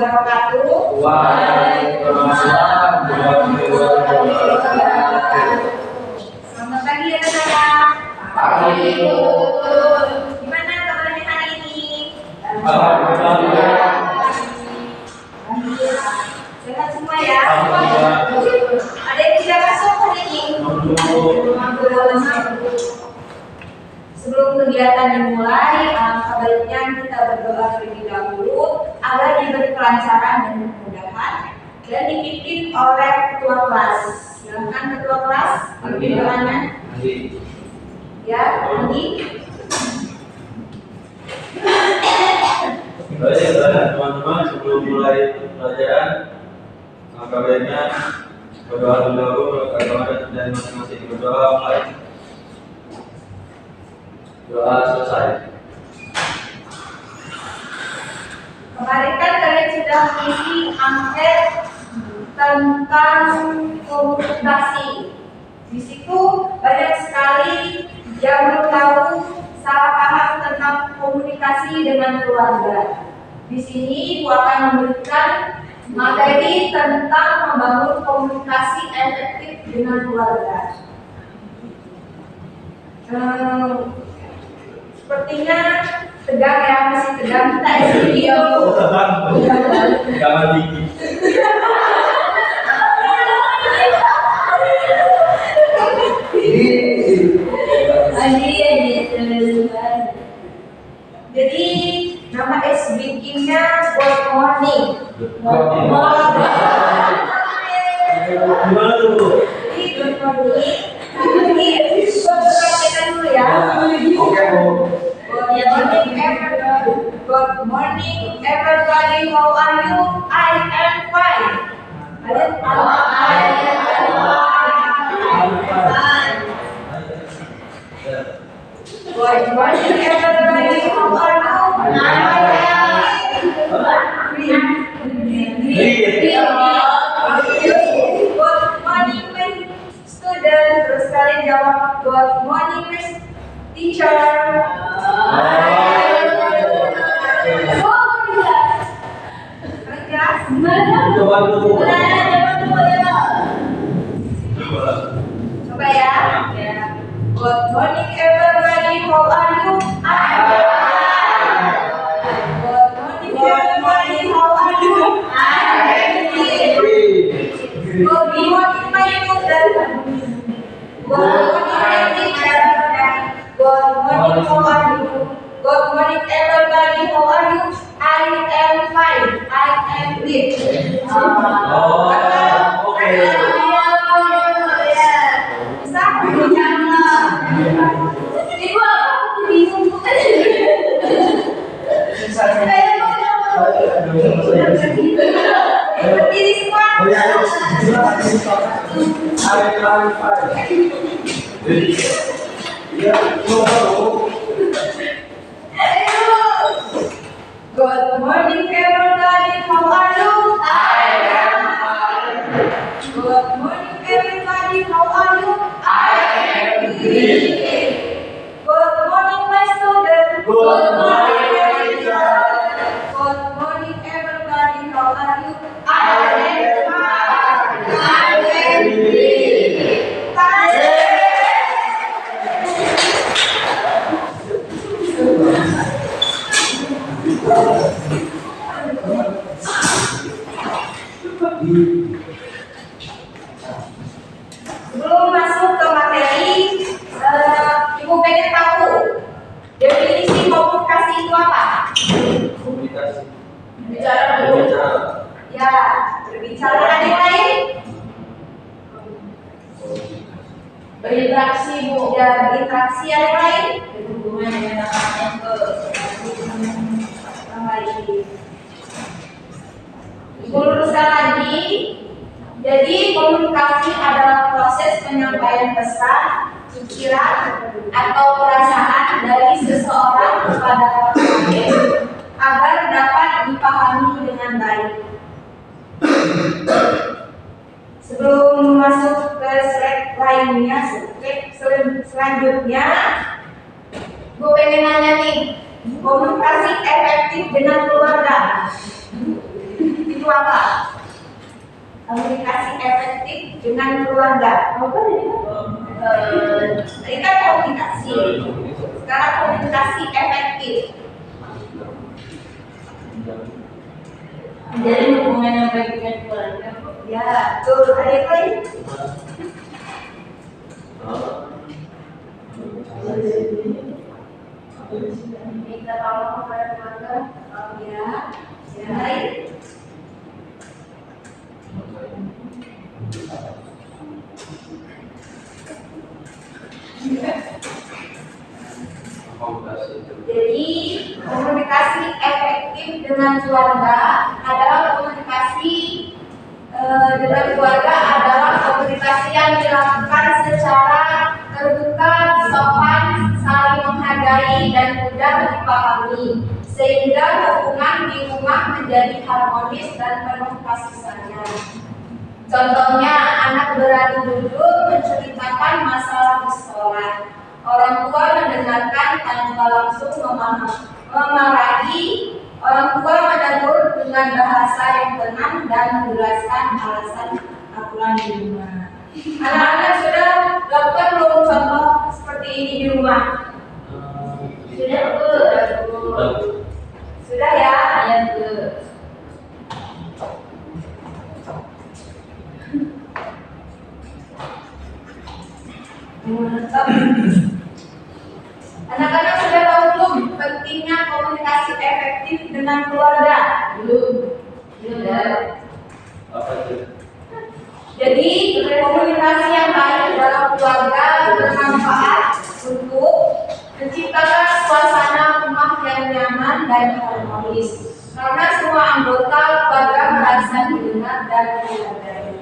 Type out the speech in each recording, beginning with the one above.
wabarakatuh. Waalaikumsalam warahmatullahi wabarakatuh. Selamat pagi anak-anak. Pagi. Gimana kabarnya hari ini? Alhamdulillah. Sehat semua ya? Alhamdulillah. Ada yang tidak masuk hari ini? Sebelum kegiatan dimulai, sebaiknya kita berdoa terlebih dahulu agar diberi kelancaran dan kemudahan dan dipimpin oleh ketua kelas. Silakan ketua kelas, pimpin doanya. Ya, Andi. Baik, teman-teman, sebelum mulai pelajaran, maka baiknya berdoa dulu dan masing-masing berdoa mulai. Doa selesai. Kemarin kan kalian sudah mengisi angket tentang komunikasi. Di situ banyak sekali yang belum tahu salah paham tentang komunikasi dengan keluarga. Di sini Ibu akan memberikan materi tentang membangun komunikasi efektif dengan keluarga. Sepertinya tegang ya, masih tegang. Kita isi video. Jangan tinggi. Jadi nama SBQ-nya Good Morning. Gimana tuh? Jadi Good Morning. Ini coba perhatikan dulu ya. Oke, Bu. Good morning everybody. How are you? I am fine. Kalian Good morning everybody. How are you? Good morning my student. Terus kalian jawab good morning my teacher. Coba dulu. Coba ya. Good morning everybody. How are you? Good morning everybody. How are you? Good morning my student. Good morning my teacher. Good morning. How are you? Good morning everybody. How are you? I am fine. I am good. Oke. Ibu aku bingung. Berdiri semua. Good morning everybody. How are you? Good morning everybody. How are you? Good morning my student. Good morning, my teacher. Good morning everybody. How are you? Sebelum masuk ke materi, Ibu pengen tahu definisi komunikasi itu apa? Komunikasi. Bicara dulu. Ya, berbicara. Ada yang lain? Berinteraksi, Bu. Ya, berinteraksi. Ada yang lain? Berhubungan dengan orang yang lain. Ibu luruskan lagi. Jadi komunikasi adalah proses penyampaian pesan, pikiran, atau perasaan dari seseorang kepada orang lain agar dapat dipahami dengan baik. Sebelum masuk ke slide lainnya, selanjutnya, gue pengen nanya nih, komunikasi efektif dengan keluarga. itu apa? Komunikasi efektif dengan keluarga. Tadi kan komunikasi. Sekarang komunikasi efektif. Jadi hubungan yang baik dengan keluarga. Ya, betul. Ada yang lain? Minta tolong kepada keluarga. Ya. Yang lain? Jadi komunikasi efektif dengan keluarga adalah komunikasi yang dilakukan secara terbuka, sopan, saling menghargai dan mudah dipahami, sehingga hubungan di rumah menjadi harmonis dan penuh kasih sayang. Contohnya, anak berani jujur menceritakan masalah di sekolah. Orang tua mendengarkan tanpa langsung memarahi. Orang tua menegur dengan bahasa yang tenang dan menjelaskan alasan aturan di rumah. Anak-anak sudah lakukan belum contoh seperti ini di rumah? Sudah, Bu. Sudah ya? Ya, Bu. Anak-anak sudah tahu belum pentingnya komunikasi efektif dengan keluarga? Belum. Apa itu? Jadi komunikasi yang baik dalam keluarga bermanfaat untuk menciptakan suasana rumah yang nyaman dan harmonis. Karena semua anggota keluarga merasa didengar dan dihargai.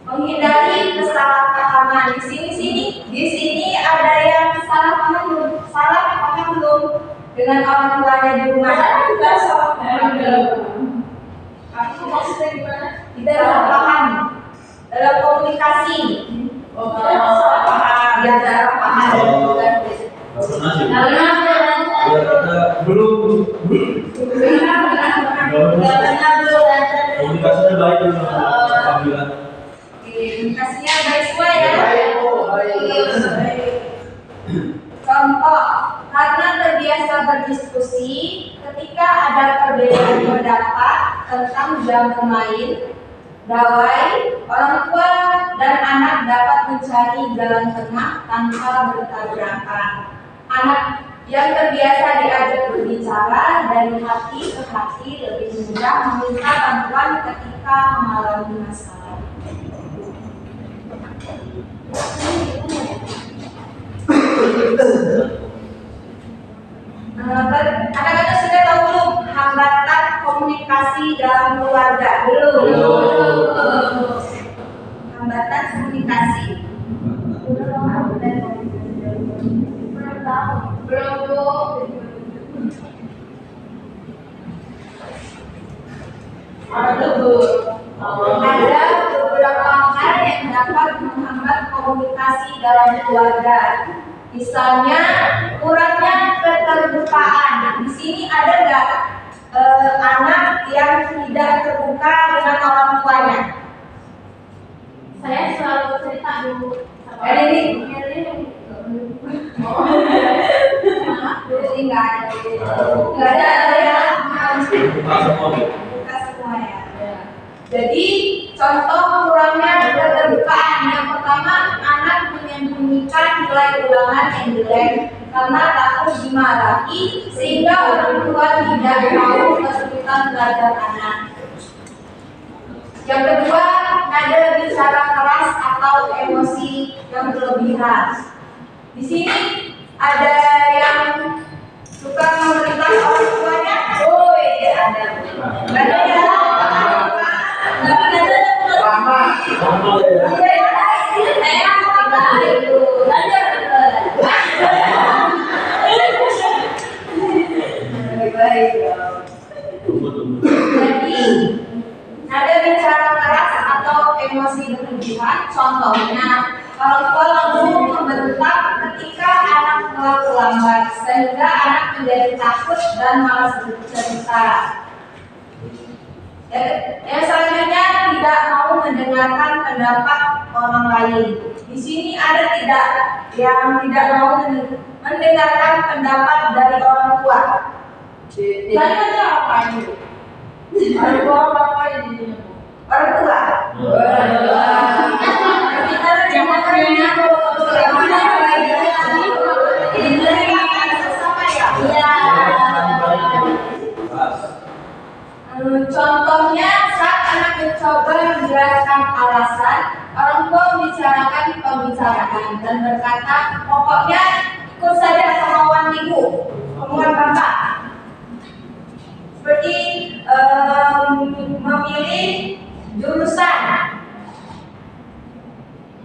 Menghindari kesalahpahaman. Di sini ada yang salah paham belum dengan orang tuanya di rumah? Kita salah paham. Aku maksudnya gimana? Tidak salah paham dalam komunikasi. Salah paham. Ya, salah paham. Karena belum komunikasinya baik kan alhamdulillah. Komunikasinya baik semua ya. Baik. Contoh, karena terbiasa berdiskusi, ketika ada perbedaan pendapat tentang jam bermain, gawai, orang tua dan anak dapat mencari jalan tengah tanpa bertabrakan. Anak yang terbiasa diajak berbicara dari hati ke hati lebih mudah meminta bantuan ketika mengalami masalah. Anak-anak sudah tahu belum hambatan komunikasi dalam keluarga? Belum. Hambatan komunikasi. Belum. Ada beberapa hal yang dapat menghambat komunikasi dalam keluarga. Misalnya kurangnya keterbukaan. Di sini ada nggak anak yang tidak terbuka dengan orang tuanya? saya selalu cerita dulu. Jadi nggak ada ya. Terbuka semua ya. Jadi contoh kurangnya keterbukaan. Yang pertama, anak menyembunyikan nilai ulangan yang jelek karena takut dimarahi, sehingga orang tua tidak tahu kesulitan belajar anak. Yang kedua, nada bicara keras atau emosi yang berlebihan. Di sini ada yang suka memerintah orang tuanya. Oh iya ada. Ada ya. Jadi nada bicara keras atau emosi berlebihan, contohnya orang tua langsung membentak ketika anak mulai terlambat, sehingga anak menjadi takut dan malas bercerita. Yang selanjutnya, tidak mau mendengarkan pendapat orang lain. Di sini ada tidak yang tidak mau mendengarkan pendapat dari orang tua. Tadi ada apa ini? Ada apa ini? Orang tua. Kita jangan contohnya saat anak mencoba menjelaskan alasan, orang tua membicarakan pembicaraan dan berkata, pokoknya ikut saja kemauan ibu, kemauan bapak. Seperti memilih jurusan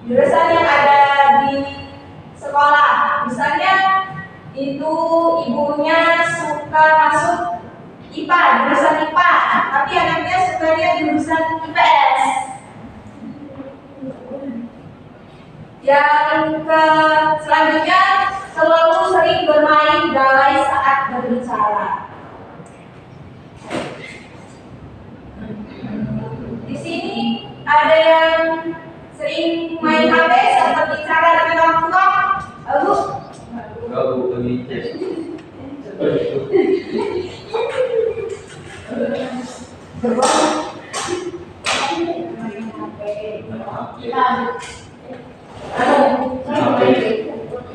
yang ada di sekolah. Misalnya itu ibunya suka masuk IPA, jurusan IPA, tapi anaknya sukanya jurusan IPS. Yang selanjutnya, selalu sering bermain galai saat berbicara. Di sini ada yang sering main HP saat berbicara dengan orang tua. Bagus. Gak begini.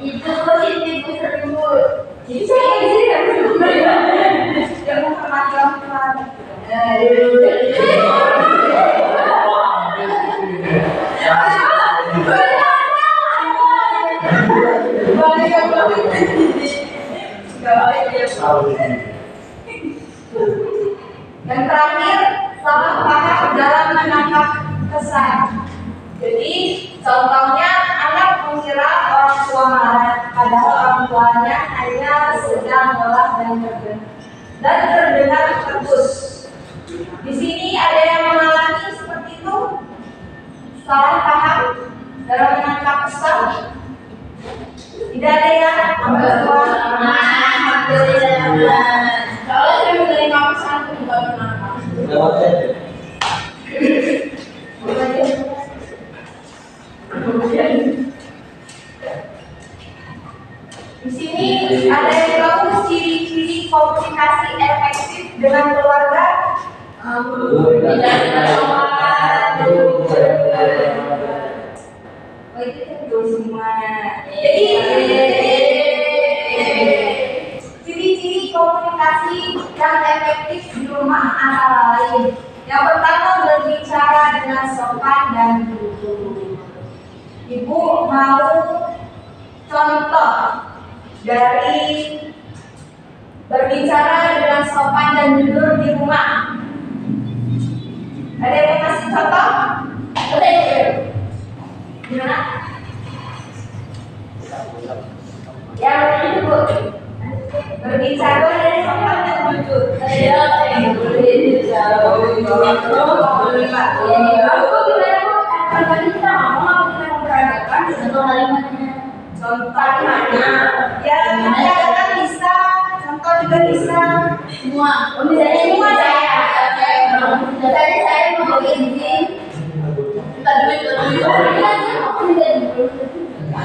Itu positif tersebut. Jadi saya di sini kan yang menghormati orang tua. Dan terakhir, salah paham dalam menangkap kesan. Jadi, contohnya anak mengira orang tua marah, padahal orang tuanya hanya sedang mengolah dan terdengar terus. Di sini ada yang mengalami seperti itu, salah paham dalam menangkap kesan. Tidak ada yang Kalau saya menerima pesan itu bukan menangkap. Di sini ada yang tahu ciri-ciri komunikasi efektif dengan keluarga. Oh, itu tentu semua. Jadi ciri-ciri komunikasi yang efektif di rumah antara lain. Yang pertama, berbicara dengan sopan dan jujur. Ibu mau contoh dari berbicara dengan sopan dan jujur di rumah. Ada yang kasih contoh? Gimana? Yang itu berbicara dengan sopan dan jujur. Contoh kalimatnya, ya kata bisa, contoh juga bisa. Semua, misalnya semua saya mau izin. Tadi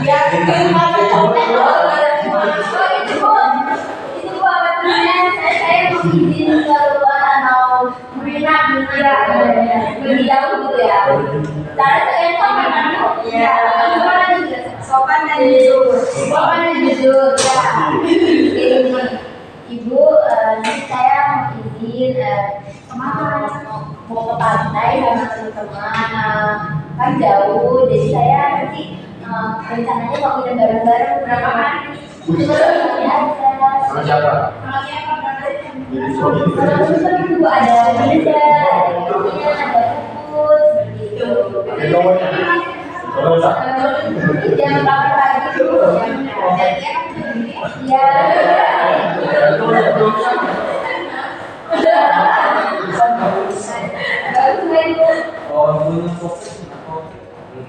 Ya, gimana contohnya? itu saya mau izin keluar atau berenang gitu ya, lebih jauh gitu ya. Cara saya sopan kan? Ya, Sopan dan jujur. Sopan dan jujur ya. Ini ibu, nanti saya mau izin kemana? Mau ke pantai sama teman-teman. Kan jauh, jadi saya nanti rencananya mau pindah bareng-bareng berapa hari? Sama siapa? Ibu ada Riza, ada Puput, gitu. Jam 8 pagi dulu, ya. Oh, gitu.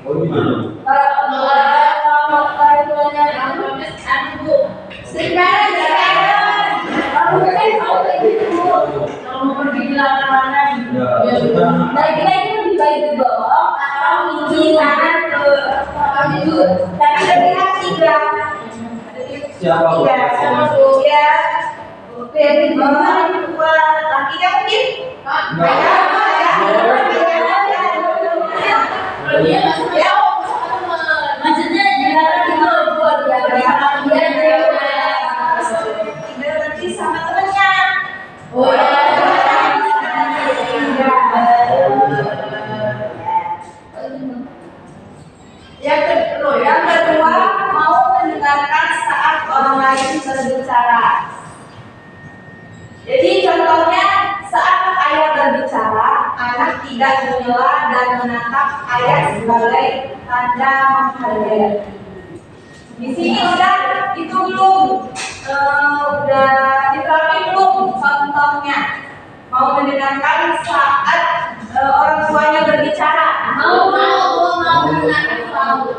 Kalau Siapa bu? Iya, sama bu. Ya. Oke, dua lakinya mungkin? Enggak. Ya. Maksudnya dilarang itu buat dia Tidak nanti sama temannya. Oh ya. Yang kedua, mau mendengarkan saat orang lain berbicara. Jadi contohnya saat ayah berbicara, anak tidak menyela dan menatap ayah sebagai tanda menghargai. Di sini udah itu belum, udah diterapin belum contohnya. Mau mendengarkan saat orang tuanya berbicara. Mau mendengarkan tahu.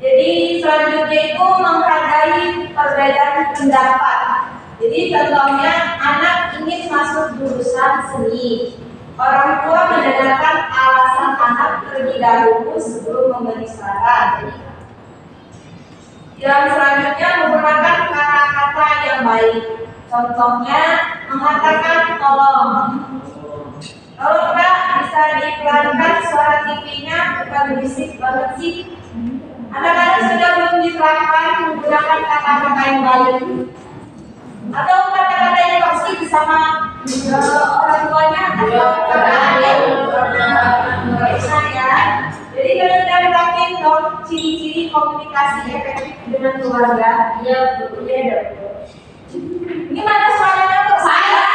Jadi selanjutnya itu menghargai perbedaan pendapat. Jadi contohnya anak ingin masuk jurusan seni. Orang tua mendengarkan alasan anak terlebih dahulu sebelum memberi saran. Yang selanjutnya menggunakan kata-kata yang baik. Contohnya mengatakan tolong. Kalau enggak bisa dipelankan suara TV-nya, bukan berisik banget sih. Anak-anak sudah belum diterapkan menggunakan kata-kata yang baik atau kata-kata yang toksik sama orang tuanya atau saya. Jadi kalau sudah terapin dong ciri-ciri komunikasi efektif dengan keluarga. Iya betul. Gimana suaranya untuk saya?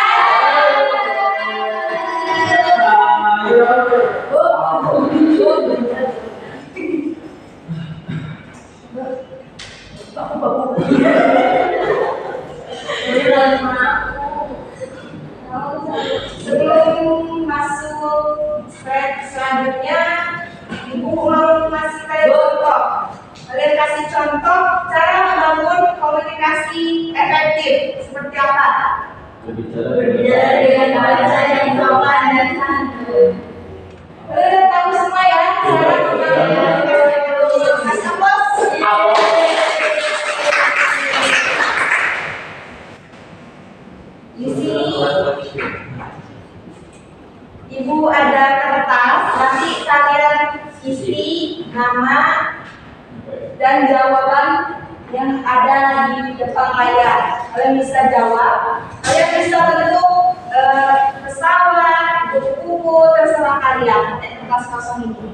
Sebelum masuk selanjutnya, ibu mau kasih kalian contoh. Kalian kasih contoh cara membangun komunikasi efektif seperti apa? Berbicara dengan bahasa yang sopan dan santun. Kalian udah tahu semua ya cara membangun komunikasi efektif. Kasih bos. Di sini ibu ada kertas, nanti kalian isi nama dan jawaban yang ada di depan layar. Kalian bisa jawab, kalian bisa bentuk pesawat, buku-buku, terserah kalian. Kertas kosong ini.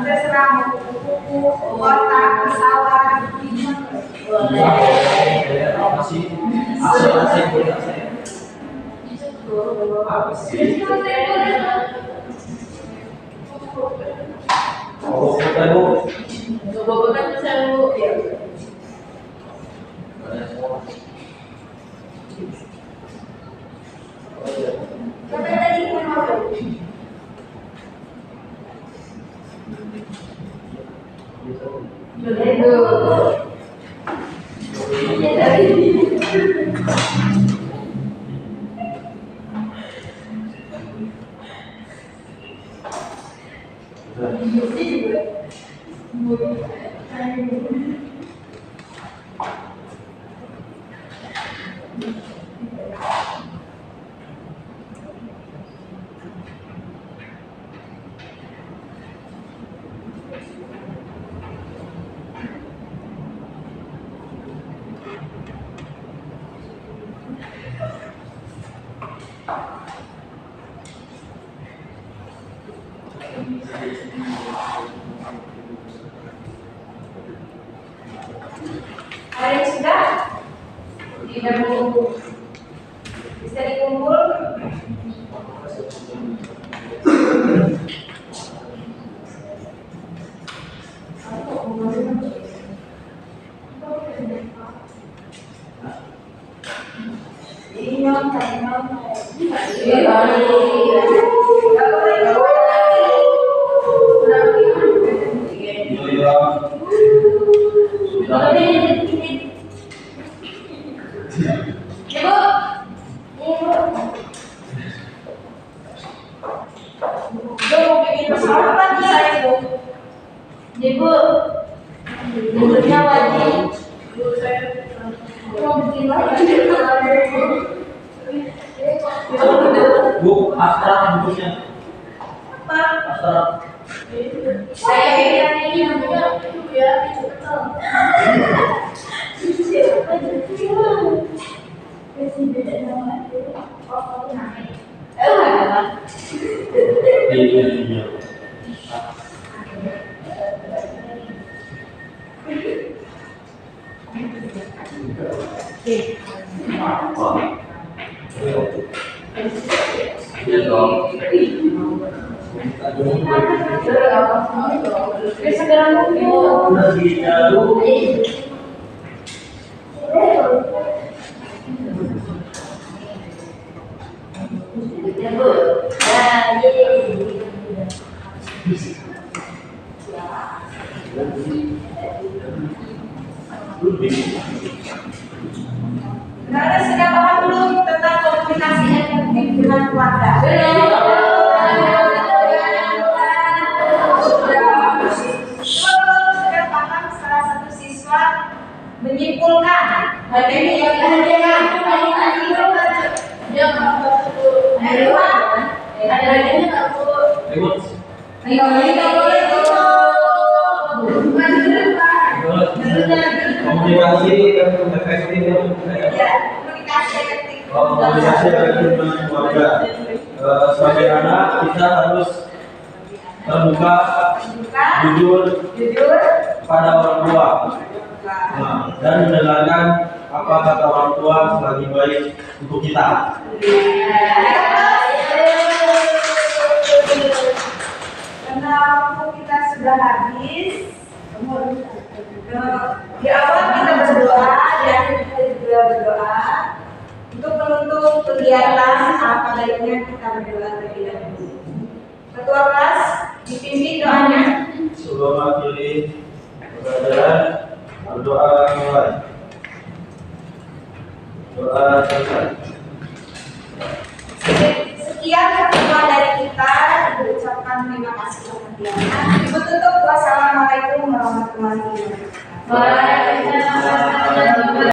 Terserah mau buku-buku, kotak, pesawat, Ada yang sudah? Tidak mau bisa dikumpul. Ibu mau bikin pesawat apa bisa Ibu? Ibu, judulnya wajib. Mau bikin lagi. Bu, Astra bentuknya. Apa? Astra. Saya kira ini namanya ya, betul. Iya. Iya dong. Segera nunggu. Lagi jauh. Ibu, nah, Nah, sudah paham belum tentang komunikasi efektif dengan keluarga? Sudah paham salah satu siswa menyimpulkan hari ini Komunikasi efektif. komunikasi efektif. Komunikasi efektif dengan keluarga. Sebagai anak kita harus terbuka, jujur Jujur, pada orang tua, dan mendengarkan apa kata orang tua selagi baik untuk kita. karena waktu kita sudah habis. Di awal kita berdoa, di akhir kita juga berdoa. Untuk menutup kegiatan, apa baiknya kita berdoa terlebih dahulu. Ketua kelas dipimpin doanya. Sebelum akhiri pembelajaran, berdoa mulai. Doa selesai. Sekian pertemuan dari kita, diucapkan terima kasih kepada Ibu tutup. Wassalamualaikum warahmatullahi wabarakatuh. Waalaikumsalam.